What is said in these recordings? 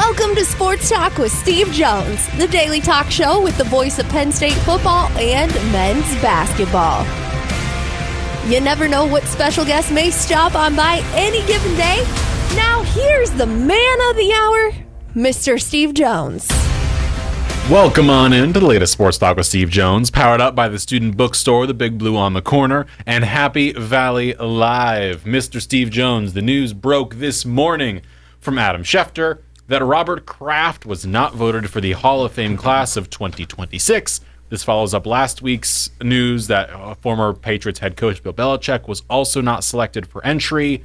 Welcome to Sports Talk with Steve Jones, the daily talk show with the voice of Penn State football and men's basketball. You never know what special guest may stop on by any given day. Now here's the man of the hour, Mr. Steve Jones. Welcome on in to the latest Sports Talk with Steve Jones, powered up by the student bookstore, the Big Blue on the corner, and Happy Valley Live. Mr. Steve Jones, the news broke this morning from Adam Schefter that Robert Kraft was not voted for the Hall of Fame class of 2026. This follows up last week's news that former Patriots head coach Bill Belichick was also not selected for entry.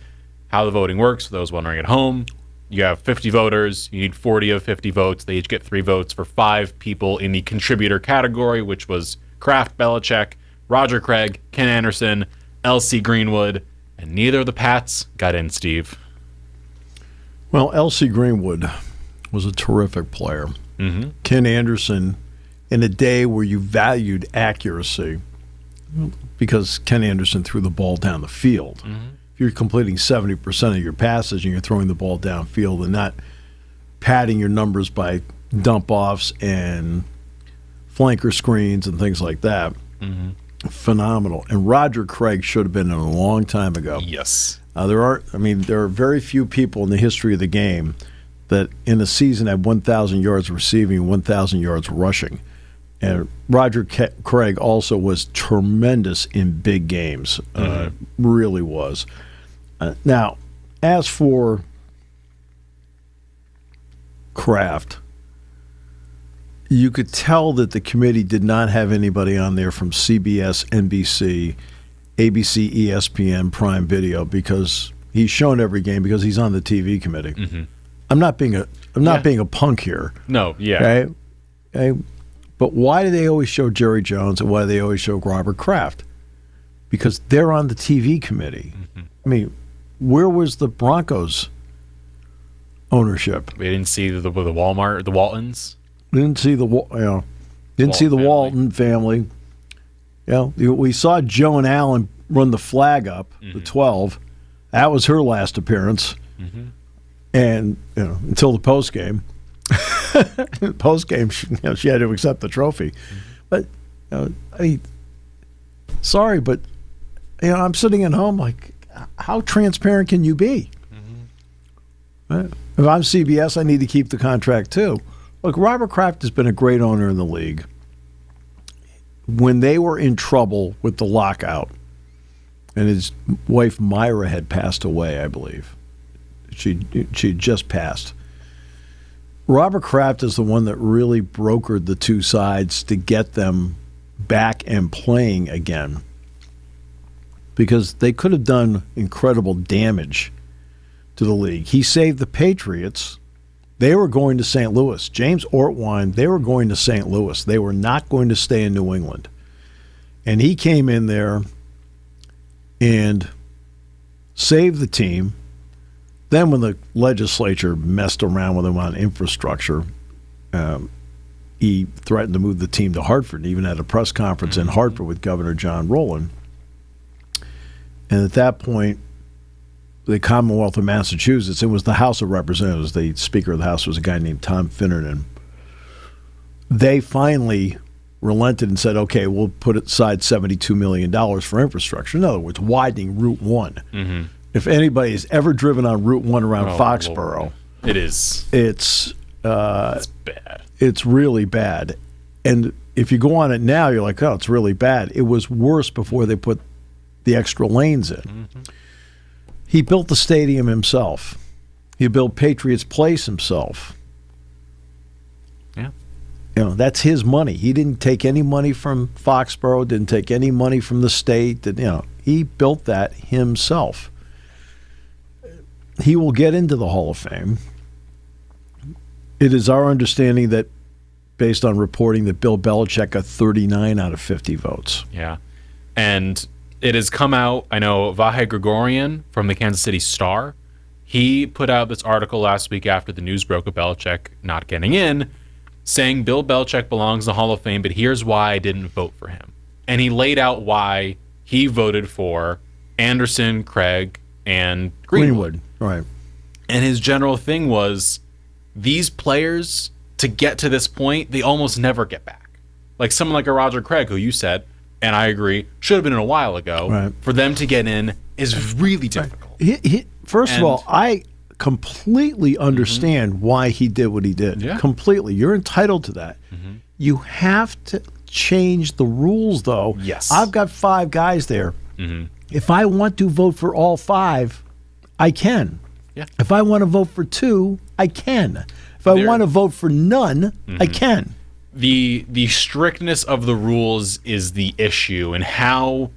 How the voting works, for those wondering at home, you have 50 voters. You need 40 of 50 votes. They each get 3 votes for 5 people in the contributor category, which was Kraft, Belichick, Roger Craig, Ken Anderson, L.C. Greenwood, and neither of the Pats got in, Steve. Well, L.C. Greenwood was a terrific player. Mm-hmm. Ken Anderson, in a day where you valued accuracy, because Ken Anderson threw the ball down the field. Mm-hmm. If you're completing 70% of your passes and you're throwing the ball downfield and not padding your numbers by dump-offs and flanker screens and things like that, phenomenal. And Roger Craig should have been in a long time ago. Yes. There are very few people in the history of the game that in a season had 1,000 yards receiving, 1,000 yards rushing. And Roger Craig also was tremendous in big games, really was. Now, as for Kraft, you could tell that the committee did not have anybody on there from CBS, NBC, ABC, ESPN, Prime Video, because he's shown every game because he's on the TV committee. Mm-hmm. I'm not being a punk here. No, yeah. Okay? But why do they always show Jerry Jones and why do they always show Robert Kraft? Because they're on the TV committee. Mm-hmm. I mean, where was the Broncos ownership? We didn't see the Walmart, the Waltons. Didn't see the Walton family. We saw Joan Allen run the flag up, the 12. That was her last appearance. Mm-hmm. And until the post game. Post game, she had to accept the trophy. Mm-hmm. But sorry, but I'm sitting at home like, how transparent can you be? Mm-hmm. Right? If I'm CBS, I need to keep the contract too. Look, Robert Kraft has been a great owner in the league. When they were in trouble with the lockout, and his wife Myra had passed away, I believe. She had just passed. Robert Kraft is the one that really brokered the two sides to get them back and playing again, because they could have done incredible damage to the league. He saved the Patriots. They were going to St. Louis. James Ortwine, they were going to St. Louis. They were not going to stay in New England. And he came in there and saved the team. Then when the legislature messed around with him on infrastructure, he threatened to move the team to Hartford, and even had a press conference in Hartford with Governor John Rowland. And at that point, the Commonwealth of Massachusetts, it was the House of Representatives, the Speaker of the House was a guy named Tom Finnerton. They finally relented and said, okay, we'll put aside $72 million for infrastructure. In other words, widening Route 1. Mm-hmm. If anybody has ever driven on Route 1 around Foxborough, Lord. It's bad. It's really bad. And if you go on it now, you're like, oh, it's really bad. It was worse before they put the extra lanes in. Mm-hmm. He built the stadium himself. He built Patriots Place himself. Yeah. That's his money. He didn't take any money from Foxborough, didn't take any money from the state. He built that himself. He will get into the Hall of Fame. It is our understanding that, based on reporting, that Bill Belichick got 39 out of 50 votes. Yeah. And it has come out, I know Vahe Gregorian from the Kansas City Star, he put out this article last week after the news broke of Belichick not getting in, saying Bill Belichick belongs in the Hall of Fame, but here's why I didn't vote for him. And he laid out why he voted for Anderson, Craig, and Greenwood. Right. And his general thing was, these players, to get to this point, they almost never get back. Like someone like a Roger Craig, who you said, and I agree, should have been in a while ago. Right. For them to get in is really difficult. First of all, I completely understand why he did what he did. Yeah. Completely. You're entitled to that. You have to change the rules, though. Yes. I've got 5 guys there. If I want to vote for all 5, I can. Yeah. If I want to vote for 2, I can. If I want to vote for none, I can. The strictness of the rules is the issue, and how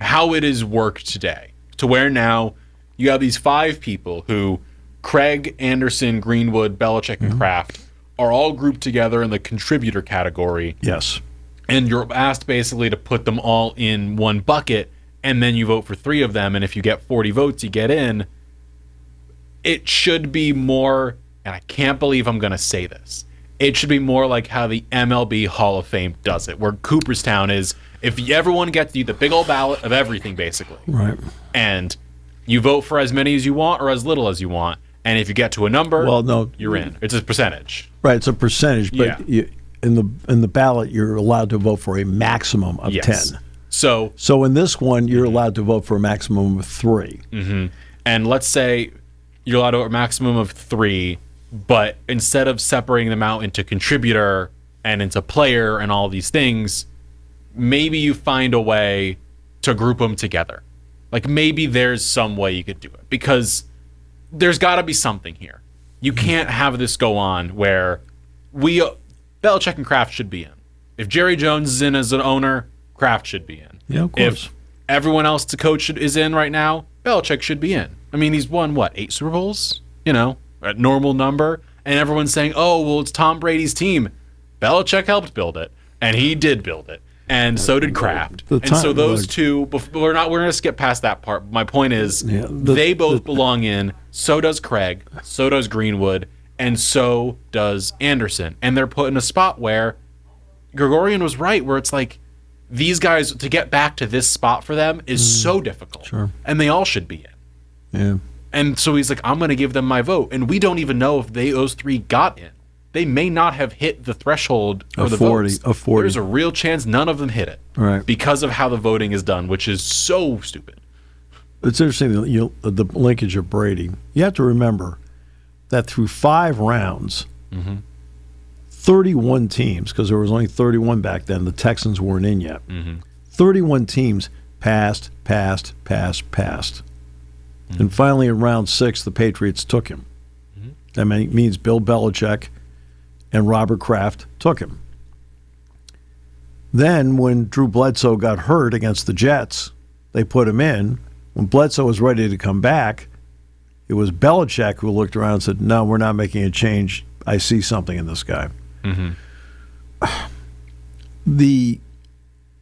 it is worked today, to where now you have these 5 people who Craig, Anderson, Greenwood, Belichick, and Kraft are all grouped together in the contributor category. Yes. And you're asked basically to put them all in one bucket, and then you vote for 3 of them, and if you get 40 votes, you get in. It should be more, and I can't believe I'm going to say this, it should be more like how the MLB Hall of Fame does it, where Cooperstown is, if everyone gets the big old ballot of everything, basically. Right. And you vote for as many as you want or as little as you want, and if you get to a number, no, you're in. It's a percentage. Right, it's a percentage, but in the ballot, you're allowed to vote for a maximum of 10. So in this one, you're allowed to vote for a maximum of 3. And let's say you're allowed to vote a maximum of 3, but instead of separating them out into contributor and into player and all these things, maybe you find a way to group them together. Like maybe there's some way you could do it, because there's got to be something here. You can't have this go on where Belichick and Kraft should be in. If Jerry Jones is in as an owner, Kraft should be in. Yeah, of course. If everyone else to coach is in right now, Belichick should be in. I mean, he's won, 8 Super Bowls? A normal number. And everyone's saying, oh, well, it's Tom Brady's team. Belichick helped build it, and he did build it. And so did Kraft. And so those two, we're going to skip past that part. My point is, they both belong in. So does Craig. So does Greenwood. And so does Anderson. And they're put in a spot where Gregorian was right, where it's like, these guys, to get back to this spot for them is so difficult. Sure. And they all should be in. Yeah. And so he's like, I'm going to give them my vote. And we don't even know if those 3 got in. They may not have hit the threshold for the 40, votes. of 40. There's a real chance none of them hit it. Right. Because of how the voting is done, which is so stupid. It's interesting, the linkage of Brady. You have to remember that through 5 rounds, 31 teams, because there was only 31 back then, the Texans weren't in yet. 31 teams passed. And finally, in round 6, the Patriots took him. That means Bill Belichick and Robert Kraft took him. Then, when Drew Bledsoe got hurt against the Jets, they put him in. When Bledsoe was ready to come back, it was Belichick who looked around and said, no, we're not making a change. I see something in this guy. The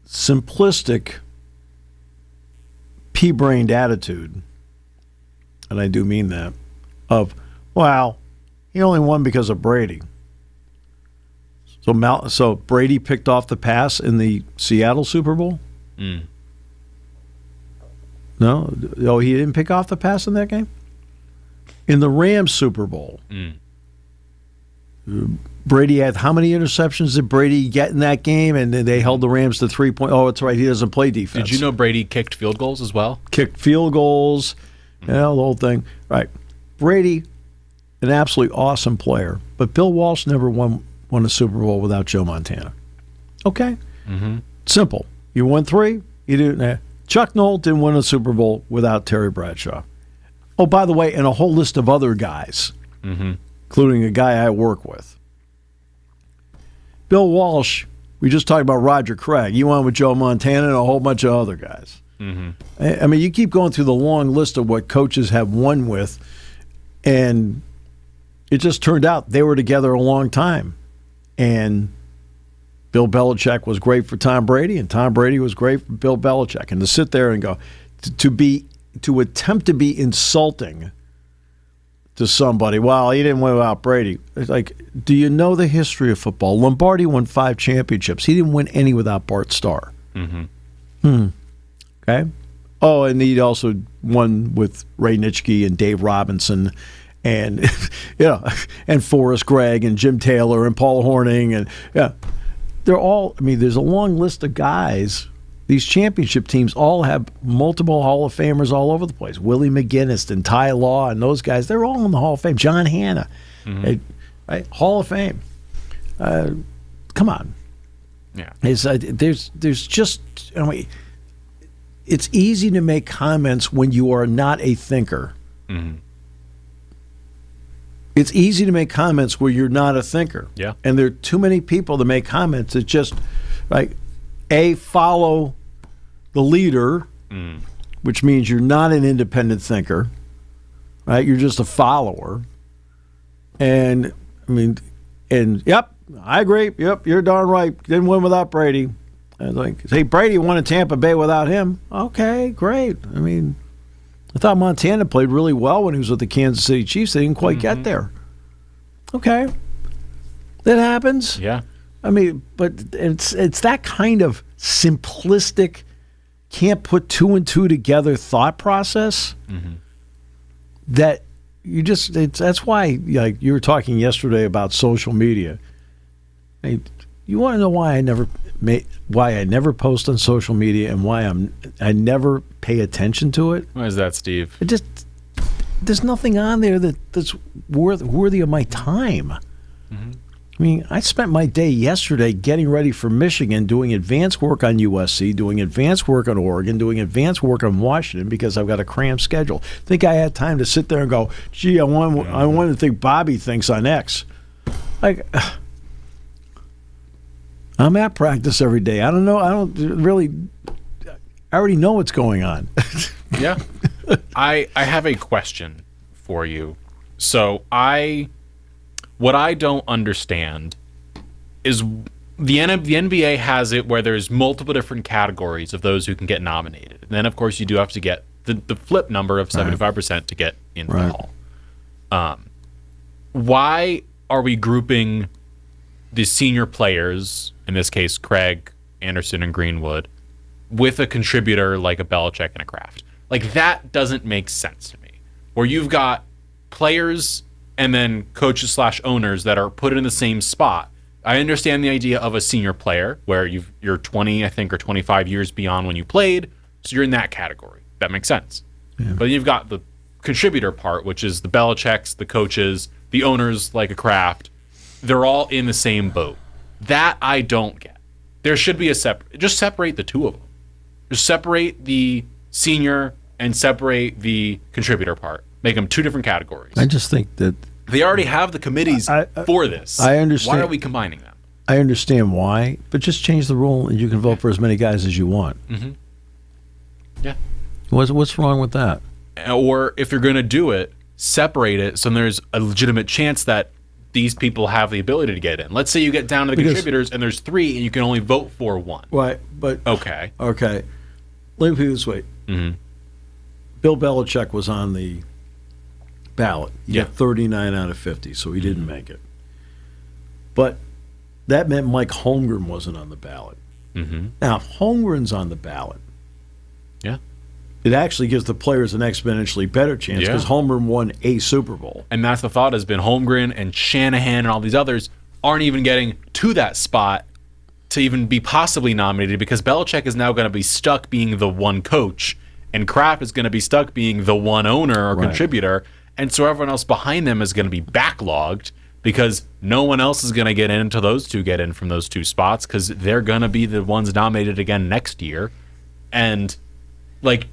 simplistic, pea-brained attitude, and I do mean that, of, well, he only won because of Brady. So Brady picked off the pass in the Seattle Super Bowl? No? Oh, he didn't pick off the pass in that game? In the Rams Super Bowl, Brady had, how many interceptions did Brady get in that game? And they held the Rams to 3 points. Oh, that's right. He doesn't play defense. Did you know Brady kicked field goals as well? Kicked field goals, the whole thing. Right. Brady, an absolutely awesome player. But Bill Walsh never won a Super Bowl without Joe Montana. Okay? Simple. You won 3. You didn't. Chuck Noll didn't win a Super Bowl without Terry Bradshaw. Oh, by the way, and a whole list of other guys, including a guy I work with. Bill Walsh, we just talked about Roger Craig. You won with Joe Montana and a whole bunch of other guys. I mean, you keep going through the long list of what coaches have won with, and it just turned out they were together a long time. And Bill Belichick was great for Tom Brady, and Tom Brady was great for Bill Belichick. And to sit there and go, to attempt to be insulting to somebody, well, he didn't win without Brady. It's like, do you know the history of football? Lombardi won 5 championships. He didn't win any without Bart Starr. Okay? Oh, and he also won with Ray Nitschke and Dave Robinson and and Forrest Gregg and Jim Taylor and Paul Hornung, and they're all. I mean, there's a long list of guys. These championship teams all have multiple Hall of Famers all over the place. Willie McGinnis and Ty Law and those guys, they're all in the Hall of Fame. John Hanna, right? Hall of Fame. Come on. Yeah. There's just, it's easy to make comments when you are not a thinker. Mm-hmm. It's easy to make comments where you're not a thinker. Yeah. And there are too many people that make comments that just, follow the leader, which means you're not an independent thinker, right? You're just a follower. And, yep, I agree. Yep, you're darn right. Didn't win without Brady. And hey, Brady won in Tampa Bay without him. Okay, great. I thought Montana played really well when he was with the Kansas City Chiefs. They didn't quite get there. Okay. That happens. Yeah. But it's that kind of simplistic, can't put two and two together thought process that that's why, you were talking yesterday about social media. You want to know why I never post on social media and why I never pay attention to it? Why is that, Steve? There's nothing on there that's worthy of my time. I spent my day yesterday getting ready for Michigan, doing advanced work on USC, doing advanced work on Oregon, doing advanced work on Washington because I've got a cramped schedule. Think I had time to sit there and go, gee, I want to think Bobby thinks on X. I'm at practice every day. I don't know. I already know what's going on. Yeah. I have a question for you. So what I don't understand is the NBA has it where there's multiple different categories of those who can get nominated. And then, of course, you do have to get the flip number of 75% to get into the hall. Why are we grouping the senior players, in this case Craig, Anderson, and Greenwood, with a contributor like a Belichick and a Kraft? That doesn't make sense to me. Where you've got players and then coaches / owners that are put in the same spot. I understand the idea of a senior player where you're 20, I think, or 25 years beyond when you played, so you're in that category. That makes sense. Yeah. But you've got the contributor part, which is the Belichicks, the coaches, the owners like a Kraft. They're all in the same boat. That I don't get. There should be just separate the two of them. Just separate the senior and separate the contributor part. Make them two different categories. I just think that they already have the committees for this. I understand. Why are we combining them? I understand why, but just change the rule and you can vote for as many guys as you want. Yeah. What's wrong with that? Or if you're going to do it, separate it so there's a legitimate chance that these people have the ability to get in. Let's say you get down to the contributors and there's 3 and you can only vote for 1. Right, but okay. Let me put it this way. Bill Belichick was on the ballot. He got 39 out of 50, so he didn't make it. But that meant Mike Holmgren wasn't on the ballot. Now, if Holmgren's on the ballot, it actually gives the players an exponentially better chance because Holmgren won a Super Bowl. And that's the thought has been Holmgren and Shanahan and all these others aren't even getting to that spot to even be possibly nominated because Belichick is now going to be stuck being the one coach and Kraft is going to be stuck being the one owner or contributor. And so everyone else behind them is going to be backlogged because no one else is going to get in until those two get in from those 2 spots because they're going to be the ones nominated again next year. And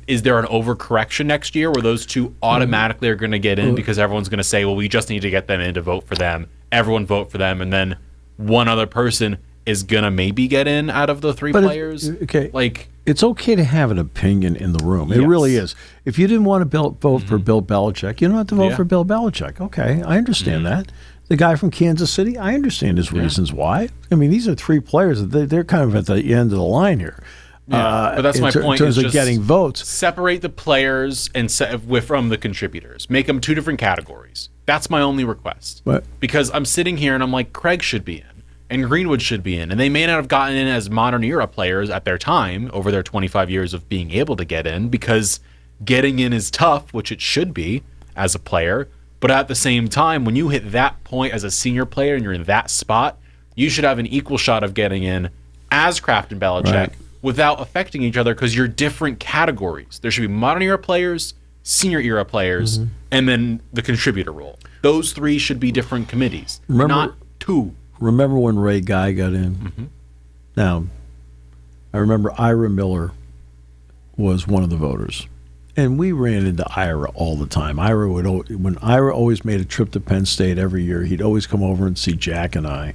is there an overcorrection next year where those 2 automatically are going to get in because everyone's going to say, well, we just need to get them in to vote for them. Everyone vote for them. And then one other person is going to maybe get in out of the 3 players. It's okay to have an opinion in the room. It really is. If you didn't want to vote for Bill Belichick, you don't have to vote for Bill Belichick. Okay, I understand that. The guy from Kansas City, I understand his reasons why. These are 3 players. They're kind of at the end of the line here. But that's my point. In terms of getting votes. Separate the players and from the contributors. Make them 2 different categories. That's my only request. Because I'm sitting here and I'm like, Craig should be in. And Greenwood should be in. And they may not have gotten in as modern era players at their time over their 25 years of being able to get in because getting in is tough, which it should be as a player. But at the same time, when you hit that point as a senior player and you're in that spot, you should have an equal shot of getting in as Kraft and Belichick Right. without affecting each other, because you're different categories. There should be modern era players, senior era players, and then the contributor role. Those three should be different committees, not two. Remember when Ray Guy got in? Now, I remember Ira Miller was one of the voters. And we ran into Ira all the time. When Ira always made a trip to Penn State every year, he'd always come over and see Jack and I.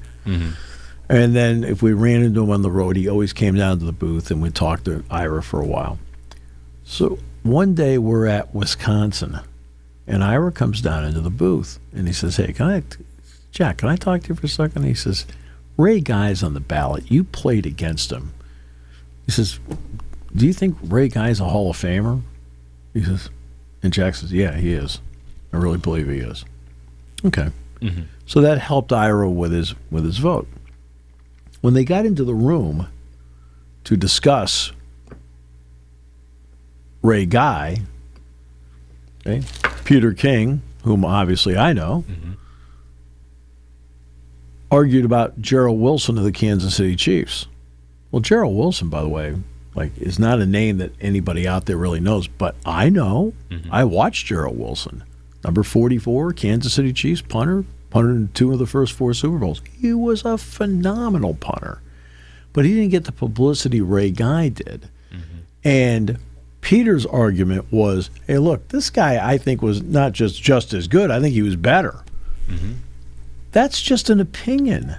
And then if we ran into him on the road, he always came down to the booth and we'd talk to Ira for a while. So one day we're at Wisconsin, and Ira comes down into the booth, and he says, "Hey, Jack, can I talk to you for a second?" He says, "Ray Guy's on the ballot. You played against him." He says, "Do you think Ray Guy's a Hall of Famer?" He says, and Jack says, "Yeah, he is. I really believe he is." Okay. So that helped Ira with his vote. When they got into the room to discuss Ray Guy, okay, Peter King, whom obviously I know, argued about Gerald Wilson of the Kansas City Chiefs. Well, Gerald Wilson, by the way, is not a name that anybody out there really knows, but I know. I watched Gerald Wilson, number 44, Kansas City Chiefs punter, punted in 2 of the first 4 Super Bowls. He was a phenomenal punter, but he didn't get the publicity Ray Guy did. And Peter's argument was, hey, look, this guy I think was not just as good. I think he was better. That's just an opinion,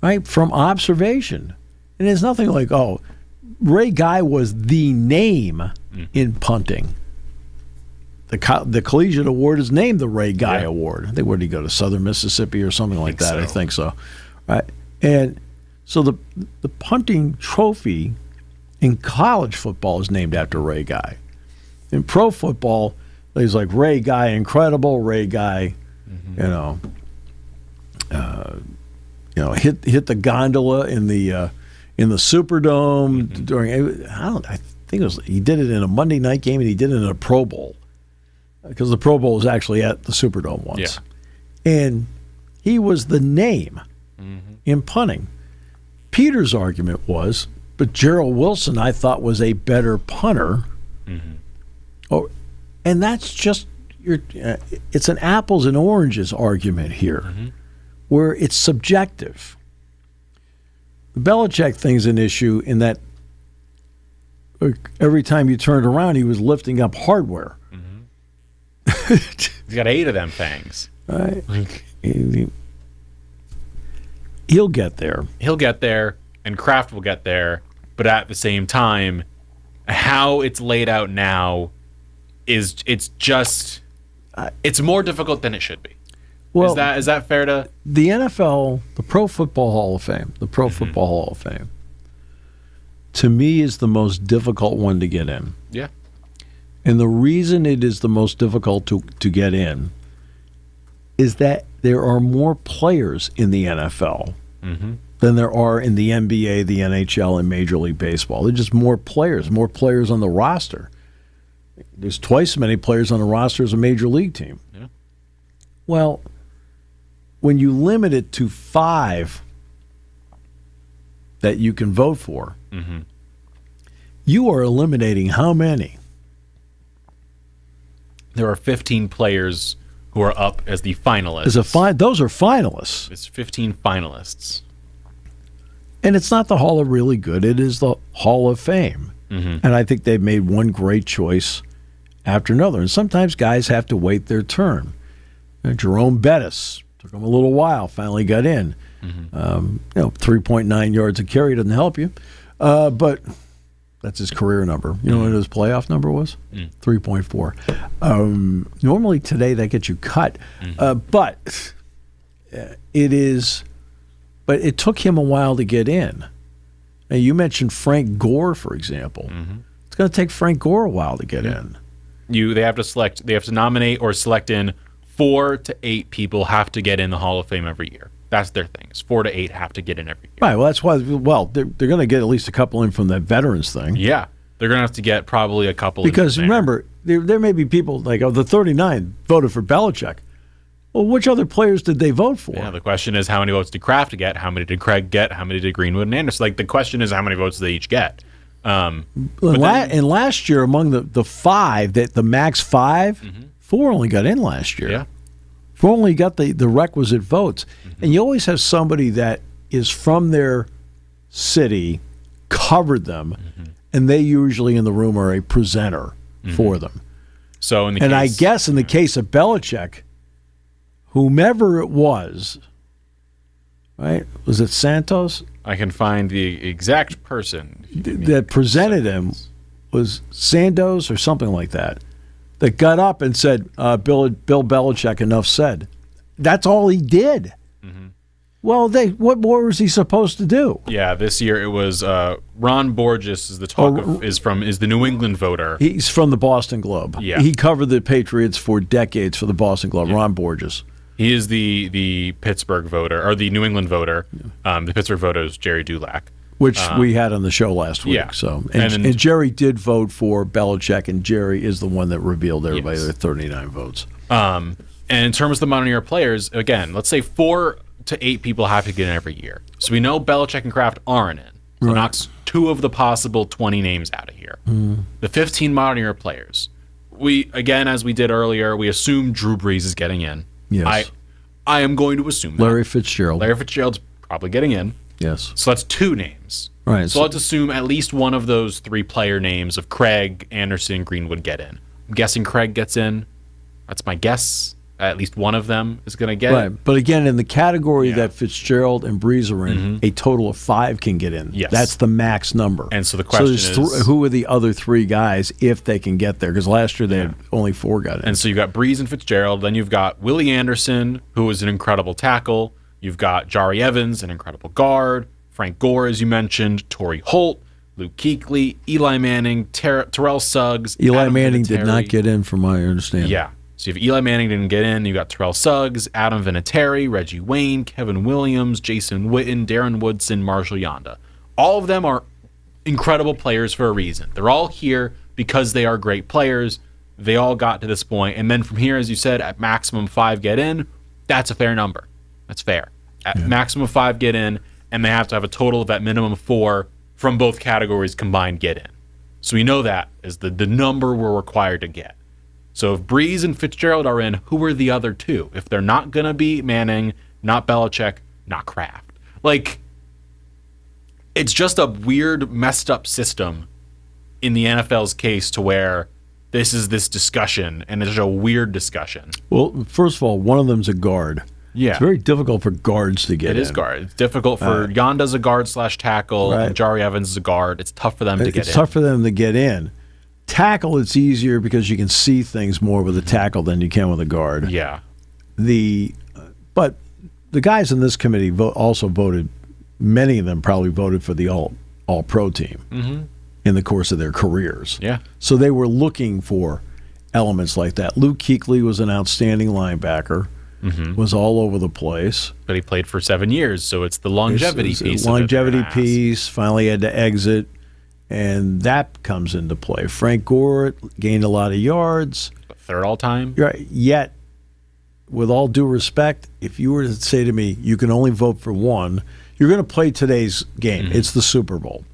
right, from observation. And it's nothing like, oh, Ray Guy was the name in punting. The Collegiate Award is named the Ray Guy Award. I think, where did he go, to Southern Mississippi or something like that? I think so. Right. And so the punting trophy in college football is named after Ray Guy. In pro football, there's like Ray Guy Incredible, Ray Guy, hit the gondola in the Superdome during. I think it was, he did it in a Monday night game and he did it in a Pro Bowl, because the Pro Bowl was actually at the Superdome once, and he was the name in punting. Peter's argument was, but Gerald Wilson I thought was a better punter. And that's just it's an apples and oranges argument here, where it's subjective. The Belichick thing's an issue in that every time you turned around, he was lifting up hardware. He's got 8 of them things. Right. He'll get there. He'll get there, and Kraft will get there. But at the same time, how it's laid out now it's more difficult than it should be. Well, is that fair to? The NFL, the Pro Football Hall of Fame, to me is the most difficult one to get in. Yeah. And the reason it is the most difficult to get in is that there are more players in the NFL than there are in the NBA, the NHL, and Major League Baseball. There's just more players on the roster. There's twice as many players on the roster as a Major League team. Yeah. Well, when you limit it to 5 that you can vote for, you are eliminating how many? There are 15 players who are up as the finalists. Those are finalists. It's 15 finalists. And it's not the Hall of Really Good. It is the Hall of Fame. And I think they've made one great choice after another. And sometimes guys have to wait their turn. Jerome Bettis took him a little while, finally got in. 3.9 yards a carry doesn't help you. But that's his career number. You know what his playoff number was? 3.4. Normally today that gets you cut. But it took him a while to get in. Now, you mentioned Frank Gore, for example. It's going to take Frank Gore a while to get in. They have to nominate or select in 4 to 8 people have to get in the Hall of Fame every year. That's their thing. Is 4 to 8 have to get in every year. Right. Well, that's why. Well, they're going to get at least a couple in from that veterans thing. Yeah, they're going to have to get probably a couple. Because remember, there may be people like, the 39 voted for Belichick. Well, which other players did they vote for? Yeah, the question is how many votes did Kraft get? How many did Craig get? How many did Greenwood and Anderson? Like, the question is how many votes they each get. And last year, among the five, the max 5, 4 only got in last year. Yeah. 4 only got the requisite votes. And you always have somebody that is from their city, covered them, and they usually in the room are a presenter for them. So I guess in the case of Belichick, whomever it was, right? Was it Santos? I can find the exact person that presented him was Sandoz or something like that got up and said, Bill Belichick, enough said. That's all he did. Well, what more was he supposed to do? Yeah, this year it was Ron Borges is the is the New England voter. He's from the Boston Globe. Yeah. He covered the Patriots for decades for the Boston Globe, Ron Borges. He is the Pittsburgh voter, or the New England voter. The Pittsburgh voter is Jerry Dulac. Which we had on the show last week. Yeah. So, and Jerry did vote for Belichick, and Jerry is the one that revealed everybody their 39 votes. And in terms of the modern era players, again, let's say 4 to 8 people have to get in every year. So we know Belichick and Kraft aren't in. So it knocks 2 of the possible 20 names out of here. The 15 modern era players. We, again, as we did earlier, we assume Drew Brees is getting in. Yes. I am going to assume that. Larry Fitzgerald. Larry Fitzgerald's probably getting in. Yes. So that's 2 names. Right. So let's assume at least one of those 3 player names of Craig, Anderson, Greenwood get in. I'm guessing Craig gets in. That's my guess. At least one of them is going to get it. But again, in the category that Fitzgerald and Brees are in, a total of 5 can get in. Yes. That's the max number. And so the question is, who are the other 3 guys if they can get there? Because last year they had only 4 got in. And so you've got Brees and Fitzgerald. Then you've got Willie Anderson, who is an incredible tackle. You've got Jari Evans, an incredible guard. Frank Gore, as you mentioned. Torrey Holt, Luke Kuechly, Eli Manning, Terrell Suggs. Eli Adam Manning Vinatieri. did not get in, from my understanding. Yeah. So you have Eli Manning didn't get in. You got Terrell Suggs, Adam Vinatieri, Reggie Wayne, Kevin Williams, Jason Witten, Darren Woodson, Marshall Yonda. All of them are incredible players for a reason. They're all here because they are great players. They all got to this point. And then from here, as you said, at maximum 5 get in, that's a fair number. That's fair. At maximum 5 get in, and they have to have a total of at minimum 4 from both categories combined get in. So we know that is the number we're required to get. So if Brees and Fitzgerald are in, who are the other 2? If they're not going to be Manning, not Belichick, not Kraft. Like, it's just a weird, messed up system in the NFL's case to where this is this discussion, and it's a weird discussion. Well, first of all, one of them's a guard. Yeah. It's very difficult for guards to get in. It is guard. It's difficult for Yonda's a guard / tackle, and Jari Evans is a guard. It's tough for them to get in. It's tough for them to get in. Tackle, it's easier because you can see things more with a tackle than you can with a guard. Yeah. But the guys in this committee also voted, many of them probably voted for the all-pro team in the course of their careers. Yeah. So they were looking for elements like that. Luke Kuechly was an outstanding linebacker, was all over the place. But he played for 7 years, so it's the longevity piece. Longevity piece, finally had to exit. And that comes into play. Frank Gore gained a lot of yards. 3rd all time. Right. Yet, with all due respect, if you were to say to me, you can only vote for one, you're going to play today's game. It's the Super Bowl.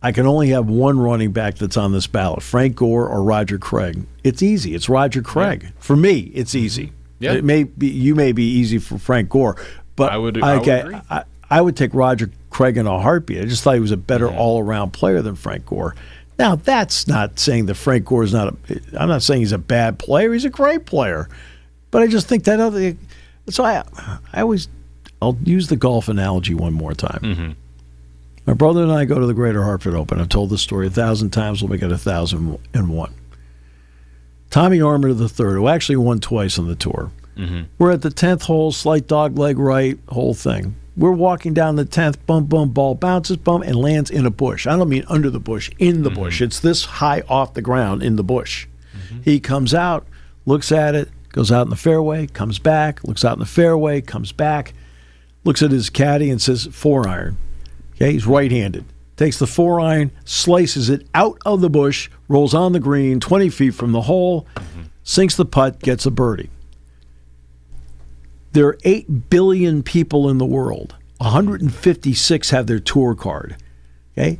I can only have one running back that's on this ballot, Frank Gore or Roger Craig. It's easy. It's Roger Craig. Yeah. For me, it's easy. Yeah. It may be, you may be easy for Frank Gore, but I would agree. I would take Roger Craig in a heartbeat. I just thought he was a better all-around player than Frank Gore. Now, that's not saying that Frank Gore is not I'm not saying he's a bad player. He's a great player. But I just think that other – so I'll use the golf analogy one more time. My brother and I go to the Greater Hartford Open. I've told this story 1,000 times. We'll make it 1,001. Tommy Armour III, who actually won twice on the tour. We're at the 10th hole, slight dog leg right, whole thing. We're walking down the 10th, bum, ball bounces, and lands in a bush. I don't mean under the bush, in the bush. It's this high off the ground in the bush. He comes out, looks at it, goes out in the fairway, comes back, looks out in the fairway, comes back, looks at his caddy and says, 4 iron. Okay, he's right-handed. takes the 4-iron, slices it out of the bush, rolls on the green 20 feet from the hole, sinks the putt, gets a birdie. There are 8 billion people in the world. 156 have their tour card. Okay?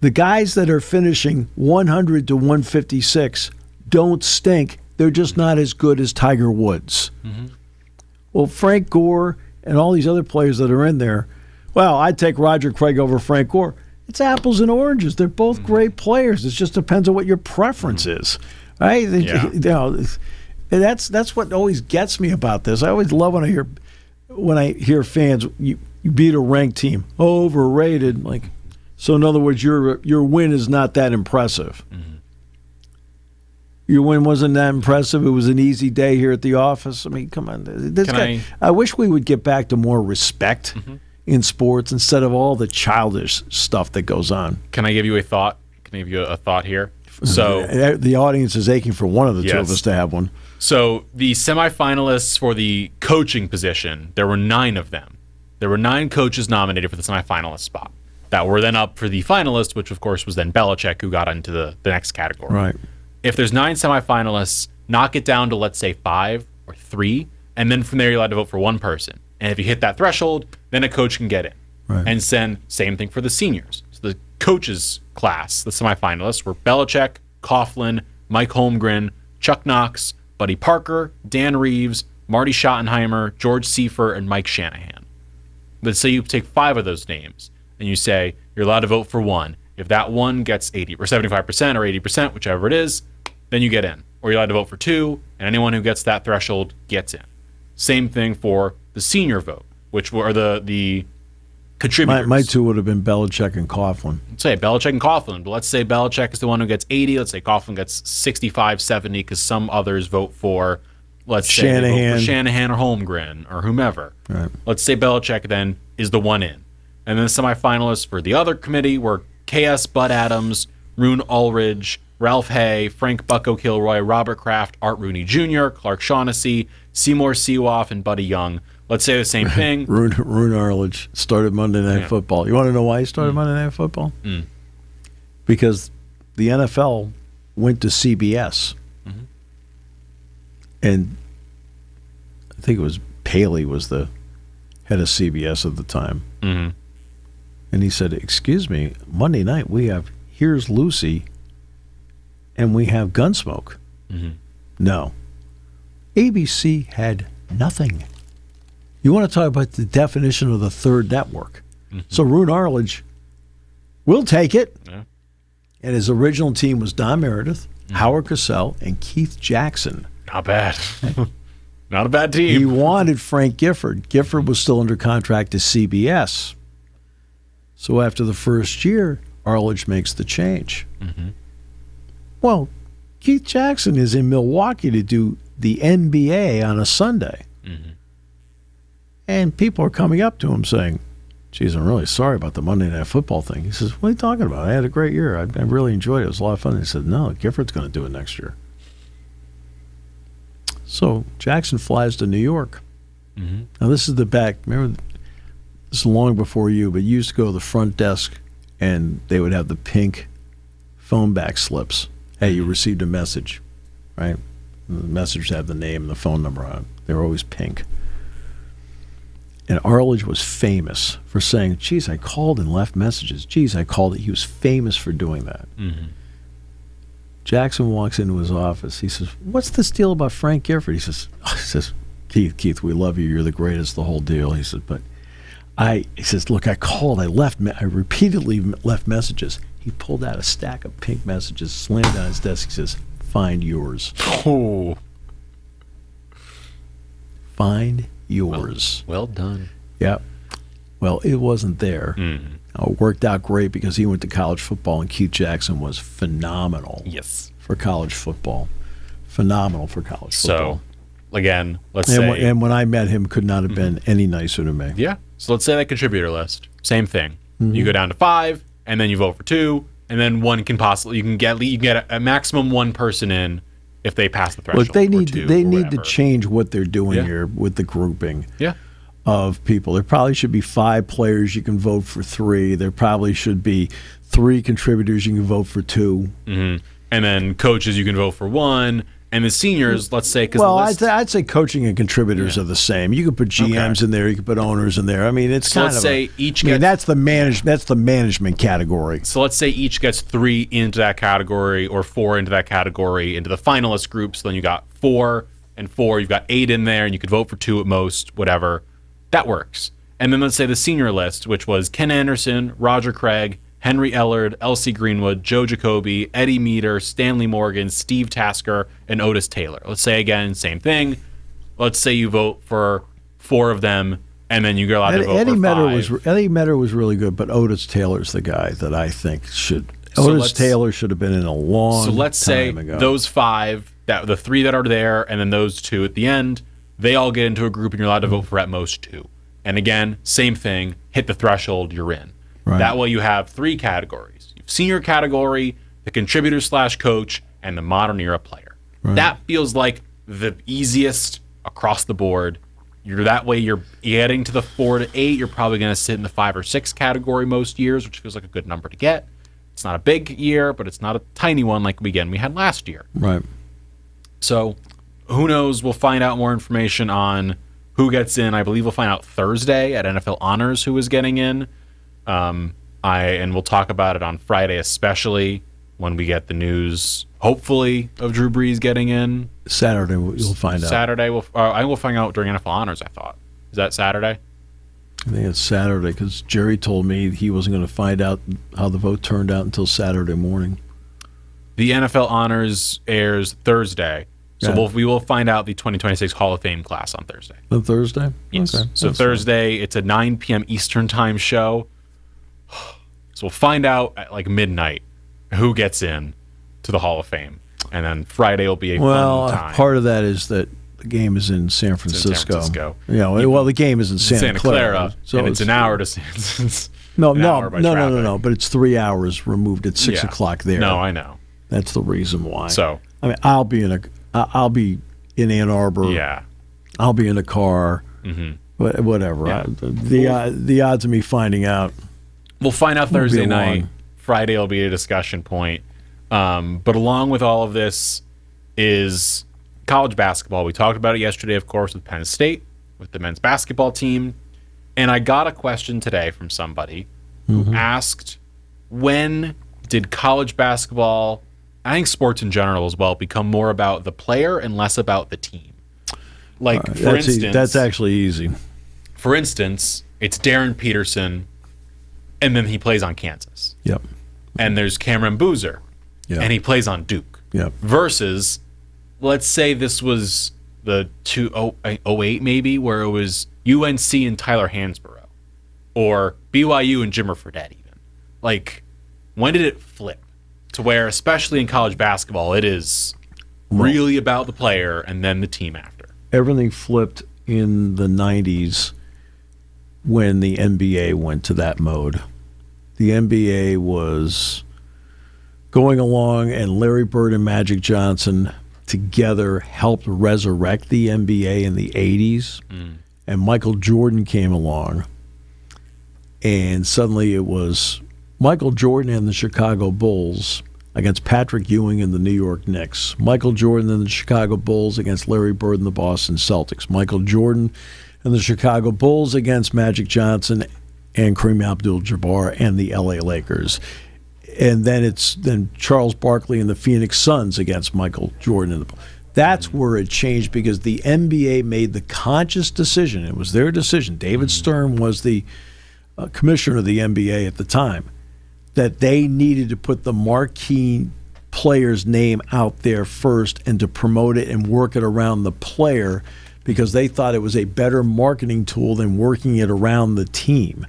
The guys that are finishing 100 to 156 don't stink. They're just not as good as Tiger Woods. Well, Frank Gore and all these other players that are in there, well, I'd take Roger Craig over Frank Gore. It's apples and oranges. They're both great players. It just depends on what your preference is, right? Yeah. You know, that's what always gets me about this. I always love when I hear fans, you beat a ranked team, overrated. Like, so in other words, your win is not that impressive. Your win wasn't that impressive. It was an easy day here at the office. I mean, come on. I wish we would get back to more respect in sports instead of all the childish stuff that goes on. Can I give you a thought? Can I give you a thought here? So the audience is aching for one of the two of us to have one. So the semifinalists for the coaching position, there were 9 of them. There were 9 coaches nominated for the semifinalist spot that were then up for the finalist, which of course was then Belichick, who got into the next category. Right. If there's 9 semifinalists, knock it down to, let's say, 5 or 3, and then from there you're allowed to vote for one person. And if you hit that threshold, then a coach can get in. Right. And then same thing for the seniors. So the coaches class, the semifinalists, were Belichick, Coughlin, Mike Holmgren, Chuck Knox, Buddy Parker, Dan Reeves, Marty Schottenheimer, George Seifert, and Mike Shanahan. Let's say you take 5 of those names, and you say you're allowed to vote for one. If that one gets 80 or 75% or 80%, whichever it is, then you get in. Or you're allowed to vote for 2, and anyone who gets that threshold gets in. Same thing for the senior vote, which were the contributors. My 2 would have been Belichick and Coughlin. Let's say Belichick and Coughlin, but let's say Belichick is the one who gets 80. Let's say Coughlin gets 65, 70, because some others vote for, let's say, they vote for Shanahan or Holmgren or whomever. Right. Let's say Belichick then is the one in. And then the semifinalists for the other committee were K.S. Bud Adams, Roone Ulrich, Ralph Hay, Frank Bucko Kilroy, Robert Kraft, Art Rooney Jr., Clark Shaughnessy, Seymour Seawoff, and Buddy Young. Let's say the same thing. Roone Arledge started Monday Night Football. You want to know why he started Monday Night Football? Because the NFL went to CBS. And I think it was Paley was the head of CBS at the time. And he said, excuse me, Monday night we have Here's Lucy and we have Gunsmoke. No. ABC had nothing. You want to talk about the definition of the third network. So Roone Arledge will take it. Yeah. And his original team was Don Meredith, Howard Cosell, and Keith Jackson. Not bad. Not a bad team. He wanted Frank Gifford. Gifford was still under contract to CBS. So after the first year, Arledge makes the change. Well, Keith Jackson is in Milwaukee to do the NBA on a Sunday. And people are coming up to him saying, geez, I'm really sorry about the Monday Night Football thing. He says, what are you talking about? I had a great year. I really enjoyed it. It was a lot of fun. He said, no, Gifford's going to do it next year. So Jackson flies to New York. Now, this is the back. Remember, this is long before you, but you used to go to the front desk, and they would have the pink phone back slips. Hey, you received a message, right? And the message had the name and the phone number on it. They were always pink. And Arledge was famous for saying, geez, I called and left messages. Geez, I called it. He was famous for doing that. Jackson walks into his office. He says, what's this deal about Frank Gifford? He says, Keith, we love you. You're the greatest, the whole deal. He says, but he says, look, I called. I repeatedly left messages. He pulled out a stack of pink messages, slammed on his desk. He says, find yours. Oh. Find yours. Well done. Yeah. Well, it wasn't there. It worked out great because he went to college football, and Keith Jackson was phenomenal. Yes. For college football. Phenomenal for college football. So, again, let's say... And when I met him, could not have been any nicer to me. Yeah. So let's say that contributor list. Same thing. You go down to 5, and then you vote for 2, and then one can possibly... You can get a maximum one person in if they pass the threshold. Look, they need to change what they're doing here with the grouping. Yeah. of people. There probably should be 5 players you can vote for 3. There probably should be 3 contributors you can vote for 2. Mm-hmm. And then coaches you can vote for 1. And the seniors, let's say, because I'd say coaching and contributors are the same. You could put GMs in there, you could put owners in there. I mean, it's so kind let's of say each gets, that's the management category. So let's say each gets 3 into that category or 4 into that category into the finalist group. So then you got 4 and 4. You've got 8 in there, and you could vote for 2 at most, whatever. That works. And then let's say the senior list, which was Ken Anderson, Roger Craig, Henry Ellard, Elsie Greenwood, Joe Jacoby, Eddie Meter, Stanley Morgan, Steve Tasker, and Otis Taylor. Let's say again, same thing. Let's say you vote for 4 of them, and then you go allowed to vote for 5. Eddie Meter was really good, but Otis Taylor's the guy that I think should. Otis Taylor should have been in a long time ago. So let's say those 5, the 3 that are there, and then those 2 at the end, they all get into a group, and you're allowed to vote for at most 2. And again, same thing. Hit the threshold, you're in. Right. That way you have 3 categories. You have senior category, the contributor/coach, and the modern era player. Right. That feels like the easiest across the board. That way you're getting to the 4 to 8. You're probably going to sit in the 5 or 6 category most years, which feels like a good number to get. It's not a big year, but it's not a tiny one like we had last year. Right. So who knows? We'll find out more information on who gets in. I believe we'll find out Thursday at NFL Honors who is getting in. And we'll talk about it on Friday, especially when we get the news, hopefully, of Drew Brees getting in. Saturday, you'll find out. Saturday, I will find out during NFL Honors, I thought. Is that Saturday? I think it's Saturday because Jerry told me he wasn't going to find out how the vote turned out until Saturday morning. The NFL Honors airs Thursday. So we will find out the 2026 Hall of Fame class on Thursday. On Thursday? Yes. Okay. So that's Thursday, it's a 9 p.m. Eastern time show. So we'll find out at like midnight who gets in to the Hall of Fame. And then Friday will be a fun time. Part of that is that the game is in San Francisco. It's in San Francisco. Yeah, well, the game is in Santa Clara. So and it's an hour to No, but it's 3 hours removed at 6 o'clock there. No, I know. That's the reason why. So I mean, I'll be in Ann Arbor. Yeah. I'll be in a car. Mm-hmm. Whatever. Yeah. The odds of me finding out. We'll find out Thursday night. Friday will be a discussion point. But along with all of this is college basketball. We talked about it yesterday, of course, with Penn State, with the men's basketball team. And I got a question today from somebody who asked, when did college basketball, I think sports in general as well, become more about the player and less about the team? Like, for instance... That's actually easy. For instance, it's Darren Peterson, and then he plays on Kansas. Yep. And there's Cameron Boozer, and he plays on Duke. Yep. Versus, let's say this was the 2008 maybe, where it was UNC and Tyler Hansborough, or BYU and Jimmer Fredette even. Like, when did it flip to where, especially in college basketball, it is really about the player and then the team after? Everything flipped in the 90s when the NBA went to that mode. The NBA was going along, and Larry Bird and Magic Johnson together helped resurrect the NBA in the 80s. And Michael Jordan came along, and suddenly it was Michael Jordan and the Chicago Bulls against Patrick Ewing and the New York Knicks. Michael Jordan and the Chicago Bulls against Larry Bird and the Boston Celtics. Michael Jordan and the Chicago Bulls against Magic Johnson and Kareem Abdul-Jabbar and the LA Lakers. And then Charles Barkley and the Phoenix Suns against Michael Jordan and the Bulls. That's where it changed, because the NBA made the conscious decision. It was their decision. David Stern was the commissioner of the NBA at the time, that they needed to put the marquee player's name out there first and to promote it and work it around the player, because they thought it was a better marketing tool than working it around the team.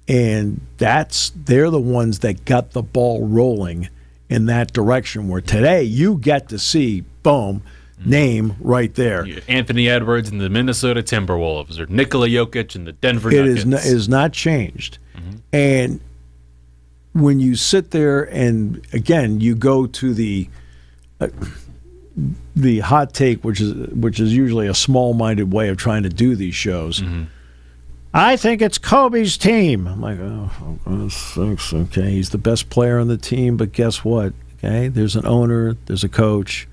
And they're the ones that got the ball rolling in that direction, where today you get to see, boom, name right there. Anthony Edwards and the Minnesota Timberwolves, or Nikola Jokic and the Denver Nuggets. It is not changed. And when you sit there and, again, you go to the hot take, which is usually a small-minded way of trying to do these shows, I think it's Kobe's team. I'm like, oh, thanks. Okay, he's the best player on the team, but guess what? Okay, there's an owner, there's a coach,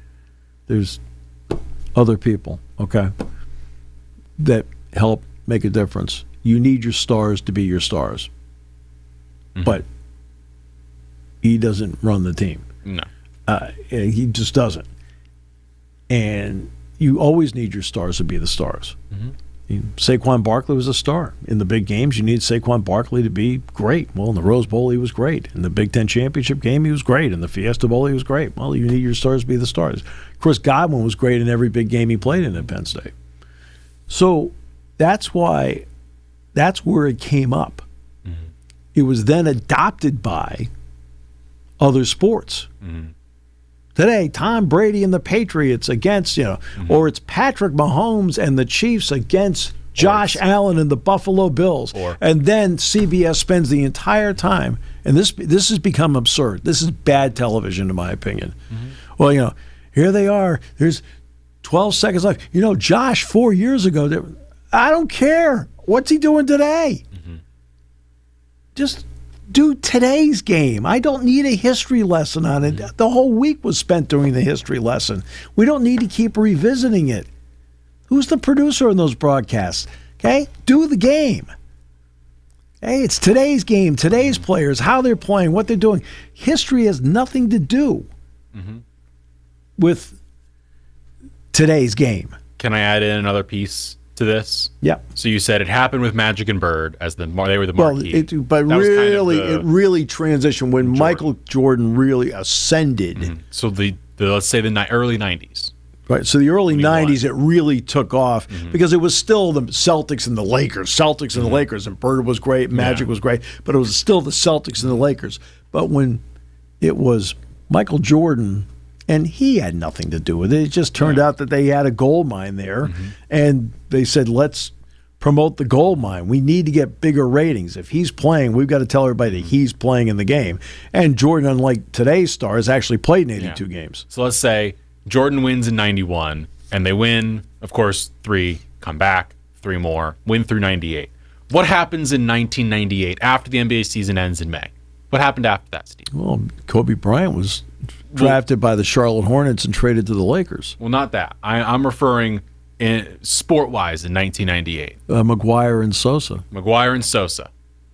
there's other people, okay, that help make a difference. You need your stars to be your stars. Mm-hmm. But he doesn't run the team. No. He just doesn't. And you always need your stars to be the stars. Mm-hmm. Saquon Barkley was a star. In the big games, you need Saquon Barkley to be great. Well, in the Rose Bowl, he was great. In the Big Ten Championship game, he was great. In the Fiesta Bowl, he was great. Well, you need your stars to be the stars. Of course, Godwin was great in every big game he played in at Penn State. So that's where it came up. Mm-hmm. It was then adopted by other sports. Mm-hmm. Today, Tom Brady and the Patriots against, or it's Patrick Mahomes and the Chiefs against Josh Allen and the Buffalo Bills. And then CBS spends the entire time, and this has become absurd. This is bad television, in my opinion. Mm-hmm. Well, here they are. There's 12 seconds left. Josh, 4 years ago, I don't care. What's he doing today? Mm-hmm. Just do today's game. I don't need a history lesson on it. The whole week was spent doing the history lesson. We don't need to keep revisiting it. Who's the producer in those broadcasts? Okay? Do the game. Hey, it's today's game, today's players, how they're playing, what they're doing. History has nothing to do with today's game. Can I add in another piece to this? Yeah. So you said it happened with Magic and Bird as they were the marquee. It really transitioned when Jordan. Michael Jordan really ascended. Mm-hmm. So the let's say the early 90s. Right. So the early 90s, it really took off because it was still the Celtics and the Lakers. And the Lakers, and Bird was great, Magic was great, but it was still the Celtics and the Lakers. But when it was Michael Jordan, and he had nothing to do with it. It just turned out that they had a gold mine there, and they said, let's promote the gold mine. We need to get bigger ratings. If he's playing, we've got to tell everybody that he's playing in the game. And Jordan, unlike today's stars, actually played in 82 games. So let's say Jordan wins in 91, and they win, of course, 3, come back, 3 more, win through 98. What happens in 1998 after the NBA season ends in May? What happened after that, Steve? Well, Kobe Bryant was drafted by the Charlotte Hornets and traded to the Lakers. Well, not that. I'm referring sport-wise in 1998. McGuire and Sosa.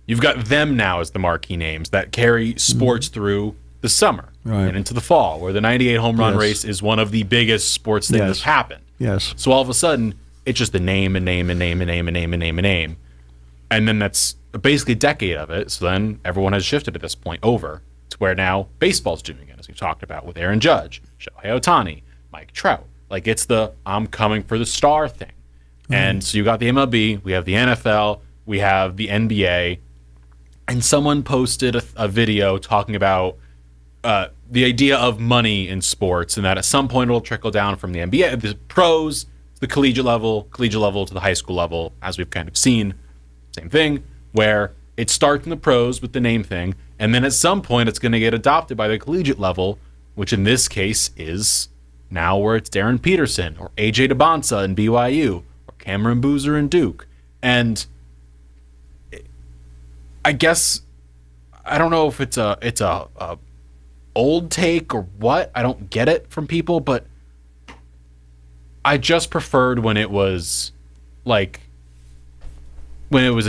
You've got them now as the marquee names that carry sports through the summer and into the fall, where the 98 home run race is one of the biggest sports things that's happened. Yes. So all of a sudden, it's just a name and name and name and name and name and name and name. And then that's basically a decade of it. So then everyone has shifted at this point over to where now baseball's doing it, as we've talked about with Aaron Judge, Shohei Ohtani, Mike Trout. Like, it's the I'm coming for the star thing. And so you got the MLB, we have the NFL, we have the NBA, and someone posted a video talking about the idea of money in sports, and that at some point it'll trickle down from the NBA, the pros, to the collegiate level to the high school level, as we've kind of seen. Same thing, where it starts in the pros with the name thing, and then at some point it's going to get adopted by the collegiate level, which in this case is now where it's Darren Peterson or AJ DeBonsa in BYU or Cameron Boozer in Duke. And I guess I don't know if it's a old take or what. I don't get it from people, but I just preferred when it was a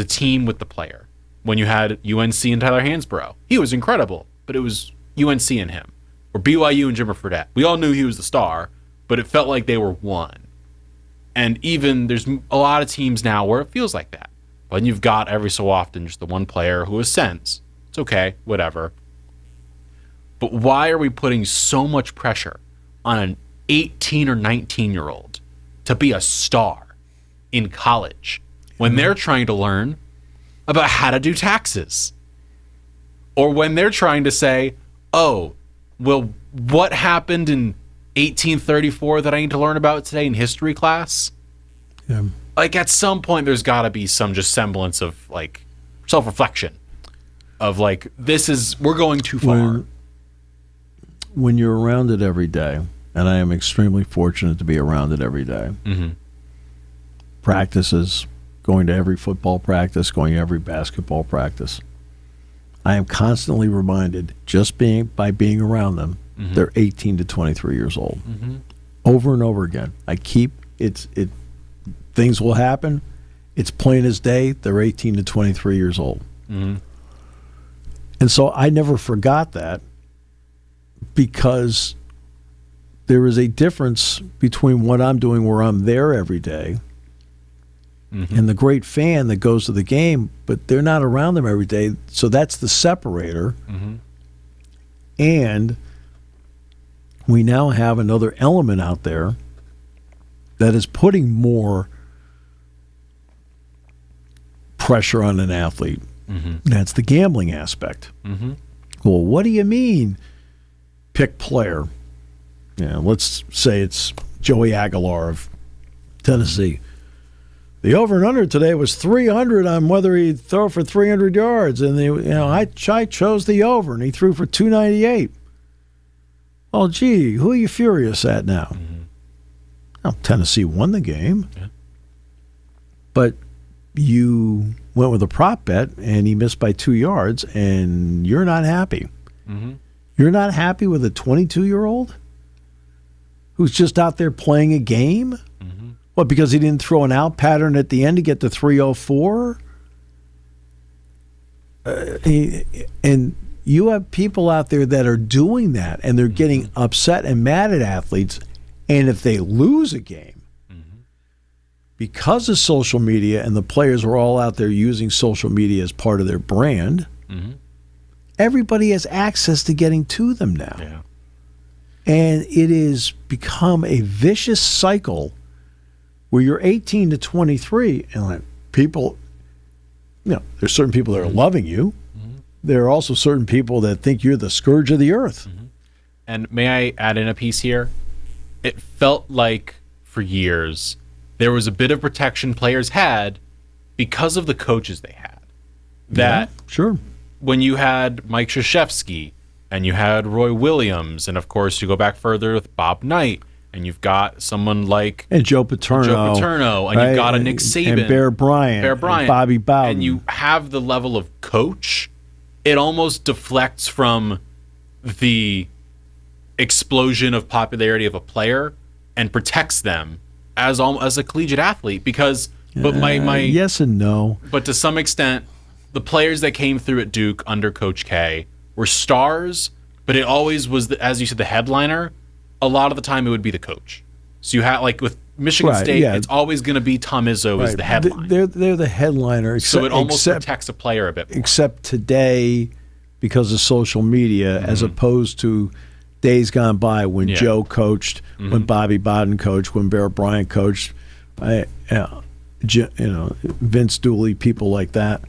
team with the player. When you had UNC and Tyler Hansbrough. He was incredible, but it was UNC and him. Or BYU and Jimmer Fredette. We all knew he was the star, but it felt like they were one. And even there's a lot of teams now where it feels like that. But you've got every so often just the one player who ascends. It's okay, whatever. But why are we putting so much pressure on an 18 or 19-year-old to be a star in college when they're trying to learn about how to do taxes? Or when they're trying to say, oh, well, what happened in 1834 that I need to learn about today in history class? Yeah. Like, at some point, there's got to be some just semblance of, like, self-reflection of, like, we're going too far. When you're around it every day, and I am extremely fortunate to be around it every day, practices, going to every football practice, going to every basketball practice. I am constantly reminded, by being around them, they're 18 to 23 years old. Over and over again. Things will happen. It's plain as day. They're 18 to 23 years old. And so I never forgot that, because there is a difference between what I'm doing where I'm there every day and the great fan that goes to the game, but they're not around them every day. So that's the separator. And we now have another element out there that is putting more pressure on an athlete. That's the gambling aspect. Well, what do you mean, pick player? Let's say it's Joey Aguilar of Tennessee. The over and under today was 300 on whether he'd throw for 300 yards, and I chose the over, and he threw for 298. Well, gee, who are you furious at now? Well, Tennessee won the game, but you went with a prop bet, and he missed by 2 yards, and you're not happy. You're not happy with a 22-year-old who's just out there playing a game? What, because he didn't throw an out pattern at the end to get to 304? And you have people out there that are doing that, and they're getting upset and mad at athletes. And if they lose a game, because of social media, and the players are all out there using social media as part of their brand, everybody has access to getting to them now. And it has become a vicious cycle where you're 18 to 23, and like people, there's certain people that are loving you. There are also certain people that think you're the scourge of the earth. And may I add in a piece here? It felt like for years there was a bit of protection players had because of the coaches they had. That sure. When you had Mike Krzyzewski and you had Roy Williams, and of course you go back further with Bob Knight, and you've got someone like Joe Paterno, and you've got a Nick Saban, and Bear Bryant, and Bobby Bowden, and you have the level of coach. It almost deflects from the explosion of popularity of a player and protects them as a collegiate athlete. Because, but my yes and no. But to some extent, the players that came through at Duke under Coach K were stars, but it always was, as you said, the headliner. A lot of the time, it would be the coach. So you have, like with Michigan State, it's always going to be Tom Izzo as the headline. They're the headliner. So it almost protects a player a bit more. Except today, because of social media, as opposed to days gone by when Joe coached, when Bobby Bowden coached, when Bear Bryant coached, Vince Dooley, people like that,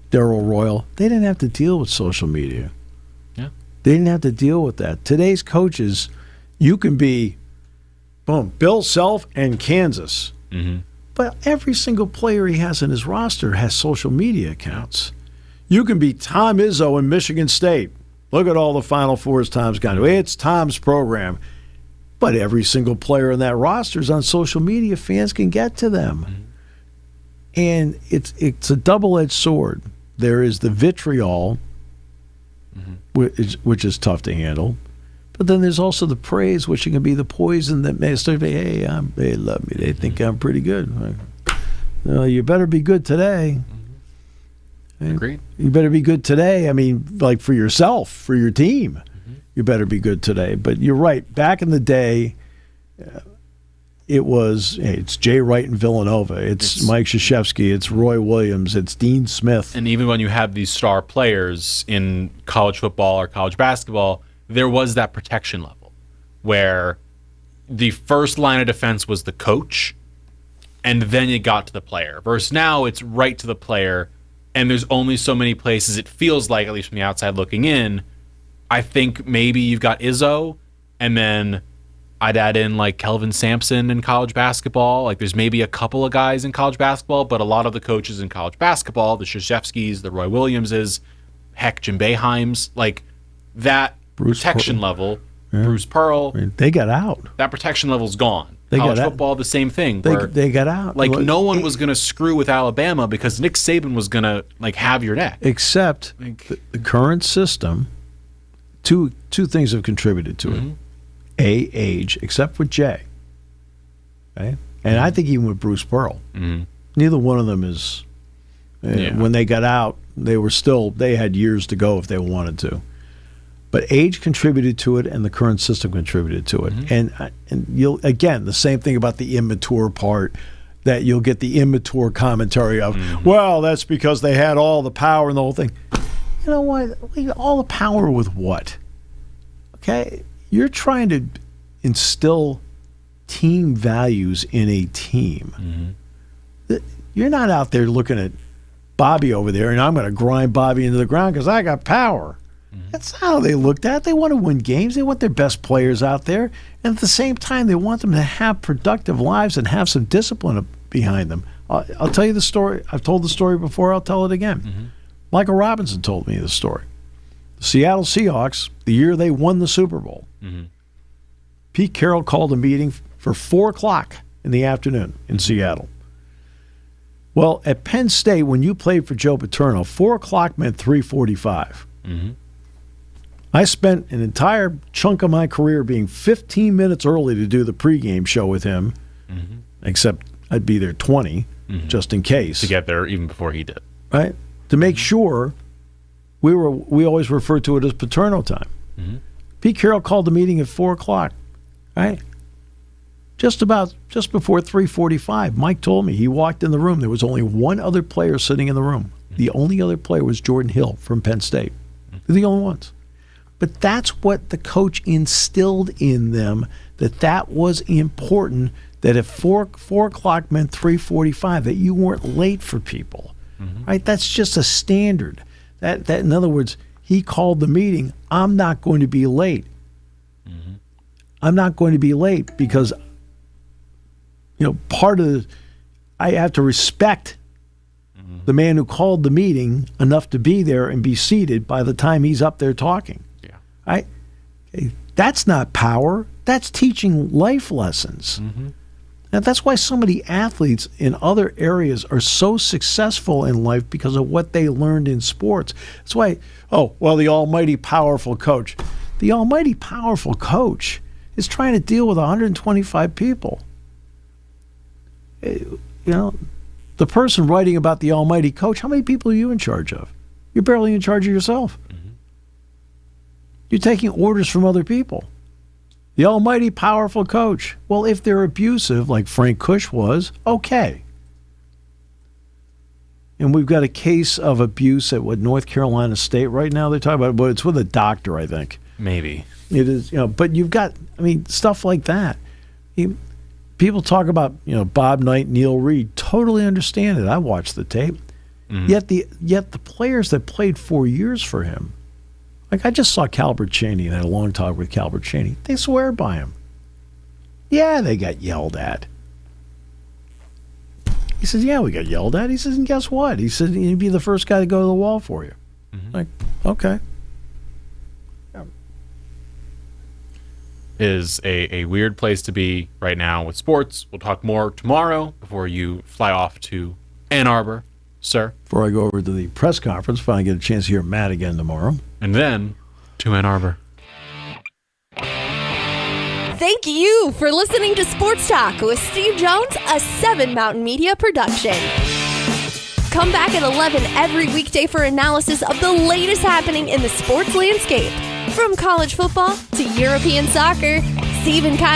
Darryl Royal. They didn't have to deal with social media. They didn't have to deal with that. Today's coaches, you can be, Bill Self and Kansas. But every single player he has in his roster has social media accounts. You can be Tom Izzo in Michigan State. Look at all the Final Fours Tom's gone to. It's Tom's program. But every single player in that roster is on social media. Fans can get to them. And it's a double-edged sword. There is the vitriol, which is tough to handle. But then there's also the praise, which can be the poison that may start to say, hey, they love me. They think I'm pretty good. Well, you better be good today. Agreed. You better be good today. I mean, like for yourself, for your team, you better be good today. But you're right. Back in the day, it's Jay Wright in Villanova. It's Mike Krzyzewski. It's Roy Williams. It's Dean Smith. And even when you have these star players in college football or college basketball, there was that protection level where the first line of defense was the coach, and then you got to the player. Versus now, it's right to the player, and there's only so many places it feels like, at least from the outside looking in. I think maybe you've got Izzo, and then I'd add in like Kelvin Sampson in college basketball. Like there's maybe a couple of guys in college basketball, but a lot of the coaches in college basketball, the Krzyzewskis, the Roy Williamses, heck, Jim Boeheims, like that protection level Bruce Pearl. I mean, they got out. That protection level's gone. They College got out. football, the same thing. They got out. Like, no one was going to screw with Alabama because Nick Saban was going to, like, have your neck. Except the current system, two things have contributed to it. A, age, except with Jay. Okay? And I think even with Bruce Pearl. Neither one of them is... When they got out, they had years to go if they wanted to. But age contributed to it, and the current system contributed to it. And you'll, again, the same thing about the immature part, that you'll get the immature commentary of, well, that's because they had all the power and the whole thing. You know what? All the power with what? Okay? You're trying to instill team values in a team. You're not out there looking at Bobby over there, and I'm going to grind Bobby into the ground because I got power. That's not how they looked at it. They want to win games. They want their best players out there. And at the same time, they want them to have productive lives and have some discipline behind them. I'll tell you the story. I've told the story before. I'll tell it again. Michael Robinson told me the story. The Seattle Seahawks, the year they won the Super Bowl, Pete Carroll called a meeting for 4 o'clock in the afternoon in Seattle. Well, at Penn State, when you played for Joe Paterno, 4 o'clock meant 3:45. I spent an entire chunk of my career being 15 minutes early to do the pregame show with him, except I'd be there 20, just in case. To get there even before he did. Right? To make sure we always referred to it as Paterno time. Pete Carroll called the meeting at 4 o'clock, right? Just before 3:45, Mike told me he walked in the room. There was only one other player sitting in the room. The only other player was Jordan Hill from Penn State. They're the only ones. But that's what the coach instilled in them, that was important, that if 4 o'clock meant 3:45, that you weren't late for people. Right? That's just a standard. That in other words, he called the meeting, I'm not going to be late. I'm not going to be late because part of I have to respect the man who called the meeting enough to be there and be seated by the time he's up there talking. Right? That's not power. That's teaching life lessons. Now, that's why so many athletes in other areas are so successful in life, because of what they learned in sports. That's why, the almighty powerful coach. The almighty powerful coach is trying to deal with 125 people. The person writing about the almighty coach, how many people are you in charge of? You're barely in charge of yourself. You're taking orders from other people. The almighty powerful coach. Well, if they're abusive, like Frank Kush was, okay. And we've got a case of abuse at North Carolina State right now. They're talking about it, but it's with a doctor, I think. Maybe. It is, but you've got, stuff like that. People talk about, Bob Knight, Neil Reed. Totally understand it. I watched the tape. Yet the players that played 4 years for him, like I just saw Calbert Chaney and had a long talk with Calbert Chaney. They swear by him. Yeah, they got yelled at. He says, yeah, we got yelled at. He says, and guess what? He said, he'd be the first guy to go to the wall for you. Like, okay. Is a weird place to be right now with sports. We'll talk more tomorrow before you fly off to Ann Arbor, sir. Before I go over to the press conference, finally get a chance to hear Matt again tomorrow. And then to Ann Arbor. Thank you for listening to Sports Talk with Steve Jones, a 7 Mountain Media production. Come back at 11 every weekday for analysis of the latest happening in the sports landscape. From college football to European soccer, Steve and Kyle